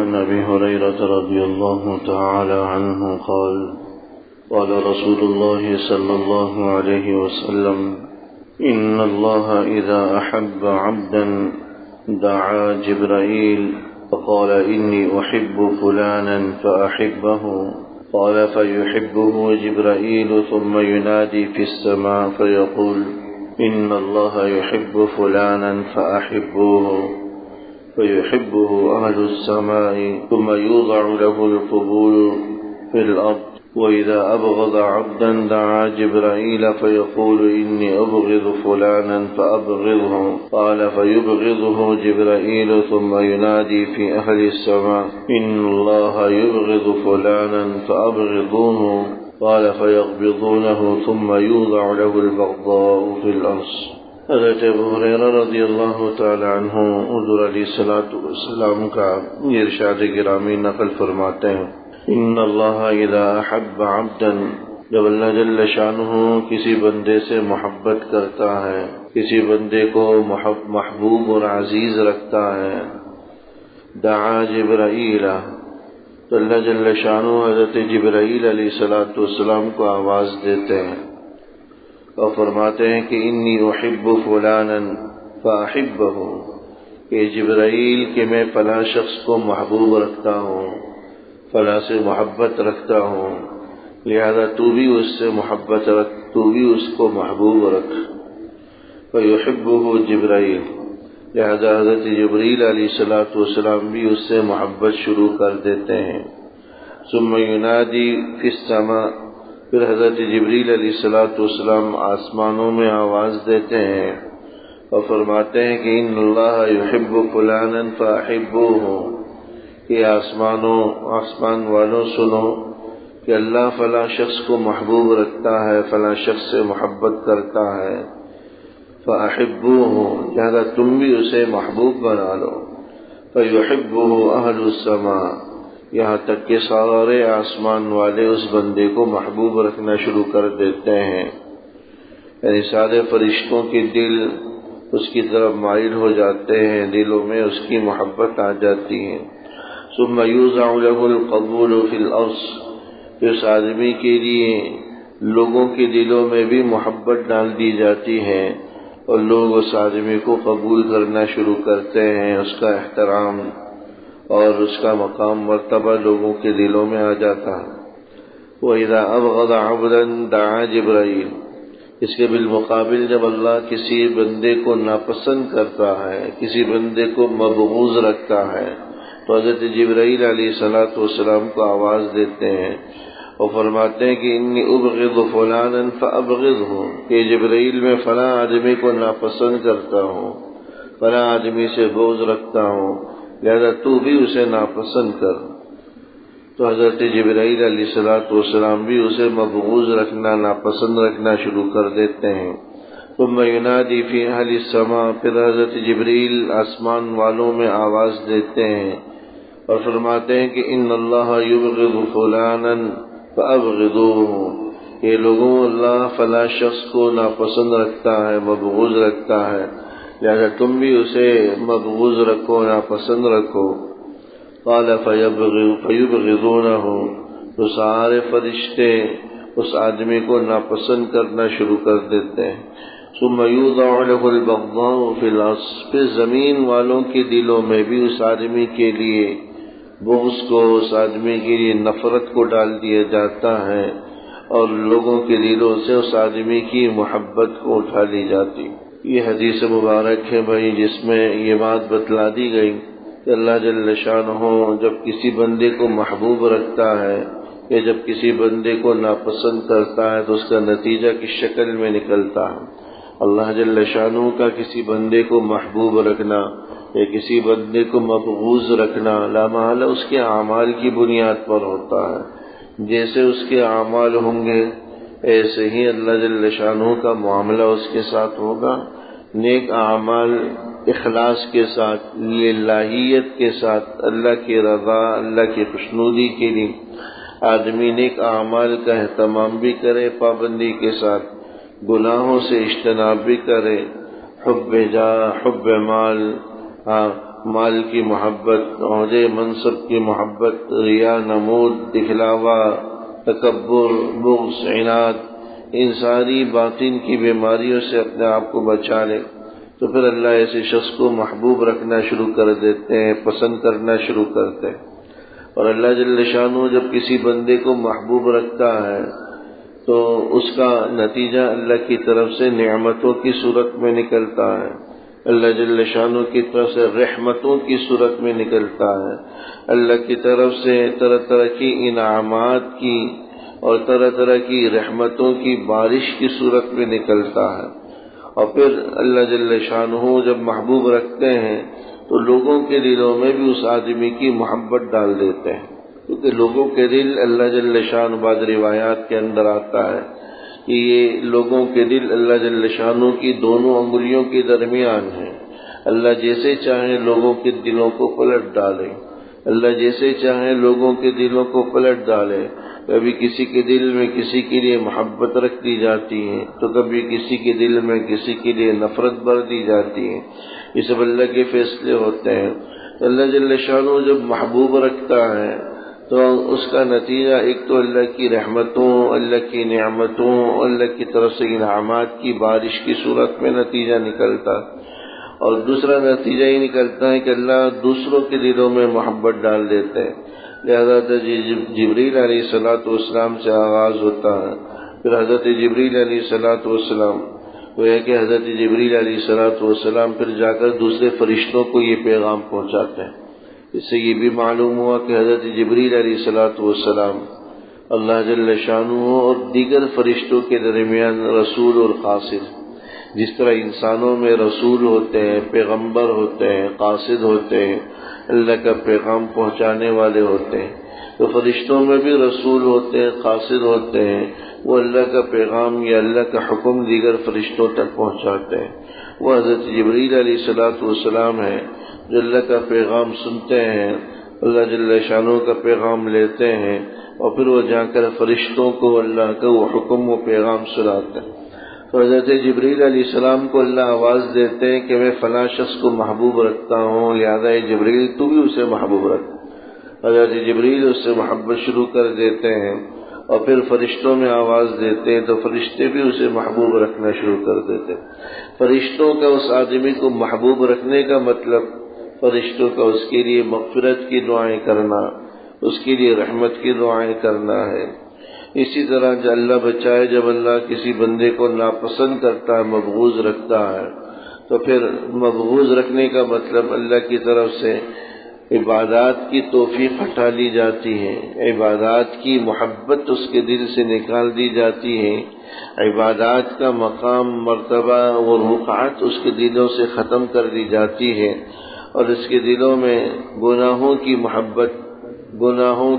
عن أبي هريرة رضي الله تعالى عنه قال قال رسول الله صلى الله عليه وسلم إن الله إذا أحب عبدا دعا جبرائيل فقال إني أحب فلانا فأحبه قال فيحبه جبرائيل ثم ينادي في السماء فيقول إن الله يحب فلانا فأحبوه فيحبه أهل السماء ثم يوضع له القبول في الأرض وإذا أبغض عبدا دعا جبرائيل فيقول إني أبغض فلانا فأبغضه قال فيبغضه جبرائيل ثم ينادي في أهل السماء إن الله يبغض فلانا فأبغضوه قال فيقبضونه ثم يوضع له البغضاء في الأرض. حضرت ابو ہریرہ رضی اللہ تعالی عنہ حضور علیہ الصلوۃ والسلام کا ارشاد گرامی نقل فرماتے ہیں ان اللہ اذا احب عبدا، جب اللہ جل شانہ کسی بندے سے محبت کرتا ہے، کسی بندے کو محبوب اور عزیز رکھتا ہے، دعا جبرائیل، تو اللہ جل شانہ حضرت جبرائیل علیہ الصلوۃ والسلام کو آواز دیتے ہیں اور فرماتے ہیں کہ انی احب فلانا فاحبہ، کہ جبرائیل کہ میں فلاں شخص کو محبوب رکھتا ہوں، فلاں سے محبت رکھتا ہوں، لہذا تو بھی اس سے محبت رکھ، تو بھی اس کو محبوب رکھ۔ فیحبہ جبرائیل، لہذا حضرت جبریل علیہ الصلوۃ والسلام بھی اس سے محبت شروع کر دیتے ہیں۔ ثم ینادی فی السماء، پھر حضرت جبریل علیہ الصلوۃ والسلام آسمانوں میں آواز دیتے ہیں اور فرماتے ہیں کہ ان اللہ یحب فلانا فاحبوہ، کہ آسمان والوں سنو کہ اللہ فلاں شخص کو محبوب رکھتا ہے، فلاں شخص سے محبت کرتا ہے، فاحبوہ، لہذا تم بھی اسے محبوب بنا لو۔ فیحبہ اہل السماء، یہاں تک کہ سارے آسمان والے اس بندے کو محبوب رکھنا شروع کر دیتے ہیں، یعنی سارے فرشتوں کے دل اس کی طرف مائل ہو جاتے ہیں، دلوں میں اس کی محبت آ جاتی ہے۔ ثم یوضع له القبول فی الارض، پھر اس آدمی کے لیے لوگوں کے دلوں میں بھی محبت ڈال دی جاتی ہے اور لوگ اس آدمی کو قبول کرنا شروع کرتے ہیں، اس کا احترام اور اس کا مقام مرتبہ لوگوں کے دلوں میں آ جاتا ہے۔ وَإِذَا أَبْغَضَ عَبْدًا دَعَا جِبْرَائِيلُ، اس کے بالمقابل جب اللہ کسی بندے کو ناپسند کرتا ہے، کسی بندے کو مبغوض رکھتا ہے، تو حضرت جبرائیل علیہ الصلوۃ والسلام کو آواز دیتے ہیں اور فرماتے ہیں کہ انی ابغض فلانا فابغضہ، کہ جبرائیل میں فلاں آدمی کو ناپسند کرتا ہوں، فلاں آدمی سے بغض رکھتا ہوں، لہذا تو بھی اسے ناپسند کر۔ تو حضرت جبرائیل علیہ الصلوۃ والسلام بھی اسے مبغوض رکھنا، ناپسند رکھنا شروع کر دیتے ہیں۔ ثم ینادی فی اہل السماء، پھر حضرت جبرائیل آسمان والوں میں آواز دیتے ہیں اور فرماتے ہیں کہ ان اللہ یبغض فلانا فابغضوہ، کہ لوگوں اللہ فلاں شخص کو ناپسند رکھتا ہے، مبغوض رکھتا ہے، لہذا تم بھی اسے مبغوض رکھو، ناپسند رکھو۔ قال فیبغضونہ، تو سارے فرشتے اس آدمی کو ناپسند کرنا شروع کر دیتے ہیں۔ ثم یوضع له البغضاء فی الارض، پھر زمین والوں کے دلوں میں بھی اس آدمی کے لیے بغض کو، اس آدمی کے لیے نفرت کو ڈال دیا جاتا ہے اور لوگوں کے دلوں سے اس آدمی کی محبت کو اٹھا لی جاتی۔ یہ حدیث مبارک ہے بھائی، جس میں یہ بات بتلا دی گئی کہ اللہ جل شانہ جب کسی بندے کو محبوب رکھتا ہے یا جب کسی بندے کو ناپسند کرتا ہے تو اس کا نتیجہ کس شکل میں نکلتا ہے۔ اللہ جل شانہ کا کسی بندے کو محبوب رکھنا یا کسی بندے کو مبغوض رکھنا لامحالہ اس کے اعمال کی بنیاد پر ہوتا ہے۔ جیسے اس کے اعمال ہوں گے ایسے ہی اللہ جل شانہ کا معاملہ اس کے ساتھ ہوگا۔ نیک اعمال اخلاص کے ساتھ، للہیت کے ساتھ، اللہ کی رضا، اللہ کی خوشنودی کے لیے آدمی نیک اعمال کا اہتمام بھی کرے، پابندی کے ساتھ گناہوں سے اجتناب بھی کرے، حب جاہ، حب مال، مال کی محبت، عہدے منصب کی محبت، ریا، نمود، دکھلاوا، تکبر، بغض، عناد، ان ساری باطن کی بیماریوں سے اپنے آپ کو بچا لے تو پھر اللہ ایسے شخص کو محبوب رکھنا شروع کر دیتے ہیں، پسند کرنا شروع کرتے ہیں۔ اور اللہ جل شانہ جب کسی بندے کو محبوب رکھتا ہے تو اس کا نتیجہ اللہ کی طرف سے نعمتوں کی صورت میں نکلتا ہے، اللہ جل شانہ کی طرف سے رحمتوں کی صورت میں نکلتا ہے، اللہ کی طرف سے طرح طرح کی انعامات کی اور طرح طرح کی رحمتوں کی بارش کی صورت میں نکلتا ہے۔ اور پھر اللہ جل شانہ جب محبوب رکھتے ہیں تو لوگوں کے دلوں میں بھی اس آدمی کی محبت ڈال دیتے ہیں، کیونکہ لوگوں کے دل اللہ جل شانہ بعض روایات کے اندر آتا ہے کہ یہ لوگوں کے دل اللہ جل شانہ کی دونوں انگلیوں کے درمیان ہیں، اللہ جیسے چاہیں لوگوں کے دلوں کو پلٹ ڈالے، اللہ جیسے چاہیں لوگوں کے دلوں کو پلٹ ڈالے۔ کبھی کسی کے دل میں کسی کے لیے محبت رکھ دی جاتی ہے تو کبھی کسی کے دل میں کسی کے لیے نفرت بھر دی جاتی ہے، یہ سب اللہ کے فیصلے ہوتے ہیں۔ اللہ جل شانہ جب محبوب رکھتا ہے تو اس کا نتیجہ ایک تو اللہ کی رحمتوں، اللہ کی نعمتوں، اللہ کی طرف سے انعامات کی بارش کی صورت میں نتیجہ نکلتا، اور دوسرا نتیجہ یہ نکلتا ہے کہ اللہ دوسروں کے دلوں میں محبت ڈال دیتے ہیں۔ لہذا جبریل علیہ السلام سے آغاز ہوتا ہے، پھر حضرت جبریل علیہ السلام وہ ہے کہ حضرت جبریل علیہ السلام پھر جا کر دوسرے فرشتوں کو یہ پیغام پہنچاتے ہیں۔ اس سے یہ بھی معلوم ہوا کہ حضرت جبریل علیہ السلام اللہ جل شانہ اور دیگر فرشتوں کے درمیان رسول اور قاصد، جس طرح انسانوں میں رسول ہوتے ہیں، پیغمبر ہوتے ہیں، قاصد ہوتے ہیں، اللہ کا پیغام پہنچانے والے ہوتے ہیں، تو فرشتوں میں بھی رسول ہوتے ہیں، قاصد ہوتے ہیں، وہ اللہ کا پیغام یا اللہ کا حکم دیگر فرشتوں تک پہنچاتے ہیں۔ وہ حضرت جبریل علیہ السلام ہے جو اللہ کا پیغام سنتے ہیں، اللہ جل شانہ کا پیغام لیتے ہیں، اور پھر وہ جا کر فرشتوں کو اللہ کا وہ حکم و پیغام سناتے ہیں۔ تو حضرت جبریل علیہ السلام کو اللہ آواز دیتے ہیں کہ میں فلاں شخص کو محبوب رکھتا ہوں، لہذا جبریل تو بھی اسے محبوب رکھ۔ حضرت جبریل اس سے محبت شروع کر دیتے ہیں، اور پھر فرشتوں میں آواز دیتے ہیں تو فرشتے بھی اسے محبوب رکھنا شروع کر دیتے ہیں۔ فرشتوں کا اس آدمی کو محبوب رکھنے کا مطلب فرشتوں کا اس کے لیے مغفرت کی دعائیں کرنا، اس کے لیے رحمت کی دعائیں کرنا ہے۔ اسی طرح جو اللہ بچائے، جب اللہ کسی بندے کو ناپسند کرتا ہے، مبغوض رکھتا ہے، تو پھر مبغوض رکھنے کا مطلب اللہ کی طرف سے عبادات کی توفیق ہٹا لی جاتی ہے، عبادات کی محبت اس کے دل سے نکال دی جاتی ہے، عبادات کا مقام، مرتبہ اور رفعت اس کے دلوں سے ختم کر دی جاتی ہے، اور اس کے دلوں میں گناہوں کی محبت، گناہوں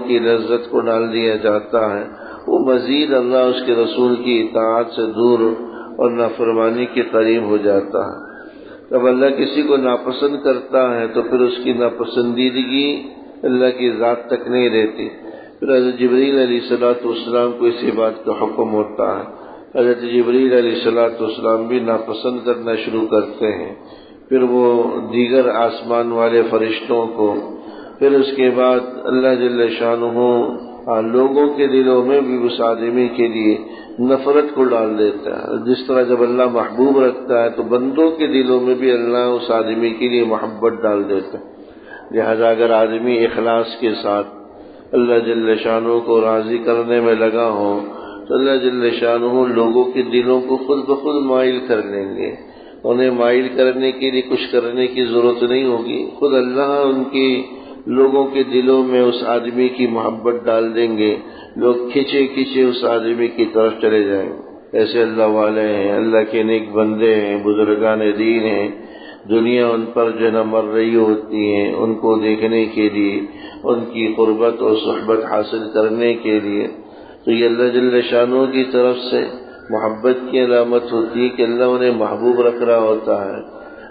کی لذت کو ڈال دیا جاتا ہے۔ وہ مزید اللہ اس کے رسول کی اطاعت سے دور اور نافرمانی کے قریب ہو جاتا ہے۔ جب اللہ کسی کو ناپسند کرتا ہے تو پھر اس کی ناپسندیدگی اللہ کی ذات تک نہیں رہتی۔ پھر حضرت جبریل علیہ السلام کو اسی بات کا حکم ہوتا ہے، حضرت جبریل علیہ السلام بھی ناپسند کرنا شروع کرتے ہیں، پھر وہ دیگر آسمان والے فرشتوں کو، پھر اس کے بعد اللہ جل شانہ لوگوں کے دلوں میں بھی اس آدمی کے لیے نفرت کو ڈال دیتا ہے۔ جس طرح جب اللہ محبوب رکھتا ہے تو بندوں کے دلوں میں بھی اللہ اس آدمی کے لیے محبت ڈال دیتا ہے۔ لہذا اگر آدمی اخلاص کے ساتھ اللہ جل شانہ کو راضی کرنے میں لگا ہو تو اللہ جل شانہ لوگوں کے دلوں کو خود بخود مائل کر لیں گے، انہیں مائل کرنے کے لیے کچھ کرنے کی ضرورت نہیں ہوگی، خود اللہ ان کی لوگوں کے دلوں میں اس آدمی کی محبت ڈال دیں گے، لوگ کھچے کھچے اس آدمی کی طرف چلے جائیں گے۔ ایسے اللہ والے ہیں، اللہ کے نیک بندے ہیں، بزرگان دین ہیں، دنیا ان پر جو نہ مر رہی ہوتی ہیں، ان کو دیکھنے کے لیے، ان کی قربت اور صحبت حاصل کرنے کے لیے، تو یہ اللہ جل شانہ کی طرف سے محبت کی علامت ہوتی ہے کہ اللہ انہیں محبوب رکھ رہا ہوتا ہے،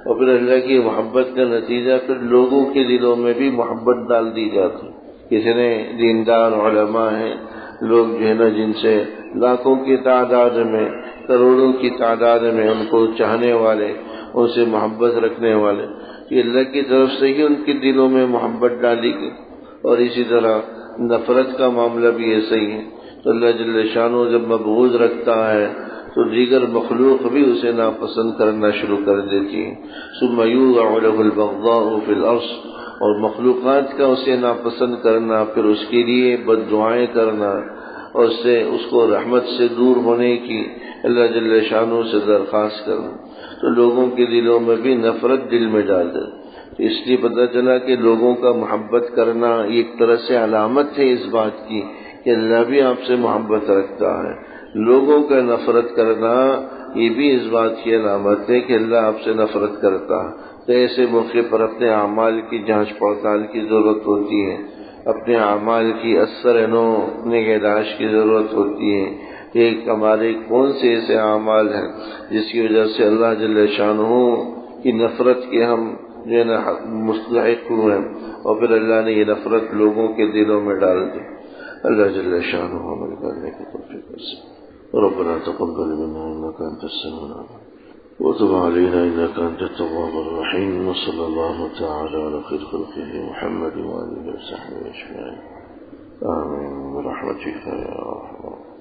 اور پھر اللہ کی محبت کا نتیجہ پھر لوگوں کے دلوں میں بھی محبت ڈال دی جاتی۔ کتنے دیندار علماء ہیں، لوگ جو ہے نا جن سے لاکھوں کی تعداد میں، کروڑوں کی تعداد میں ان کو چاہنے والے، ان سے محبت رکھنے والے، یہ اللہ کی طرف سے ہی ان کے دلوں میں محبت ڈالی گئی۔ اور اسی طرح نفرت کا معاملہ بھی ایسا ہی ہے، تو اللہ جل شانہ جب مبغوض رکھتا ہے تو دیگر مخلوق بھی اسے ناپسند کرنا شروع کر دیتی ہے۔ ثم یوضع له البغضاء فی الارض، اور مخلوقات کا اسے ناپسند کرنا، پھر اس کے لیے بد دعائیں کرنا اور اس کو رحمت سے دور ہونے کی اللہ جل شانہ سے درخواست کرنا، تو لوگوں کے دلوں میں بھی نفرت دل میں ڈال دے۔ تو اس لیے پتہ چلا کہ لوگوں کا محبت کرنا ایک طرح سے علامت ہے اس بات کی کہ اللہ بھی آپ سے محبت رکھتا ہے۔ لوگوں کا نفرت کرنا یہ بھی اس بات کی علامت ہے کہ اللہ آپ سے نفرت کرتا ہے۔ تو ایسے موقع پر اپنے اعمال کی جانچ پڑتال کی ضرورت ہوتی ہے، اپنے اعمال کی اثر نو نگہداشت کی ضرورت ہوتی ہے کہ ہمارے کون سے ایسے اعمال ہیں جس کی وجہ سے اللہ جل شانہ کی نفرت کے ہم جو ہے نا مستحق ہوئے ہیں، اور پھر اللہ نے یہ نفرت لوگوں کے دلوں میں ڈال دی۔ اللہ جل شانہ عمل کرنے کی توفیق نصیب۔ ربنا تقبل منا انك انت السميع العليم وتب علينا انك انت التواب الرحيم، وصلى الله تعالى على خير خلقه محمد وآله وصحبه اجمعين، آمين برحمتك يا ارحم الراحمين۔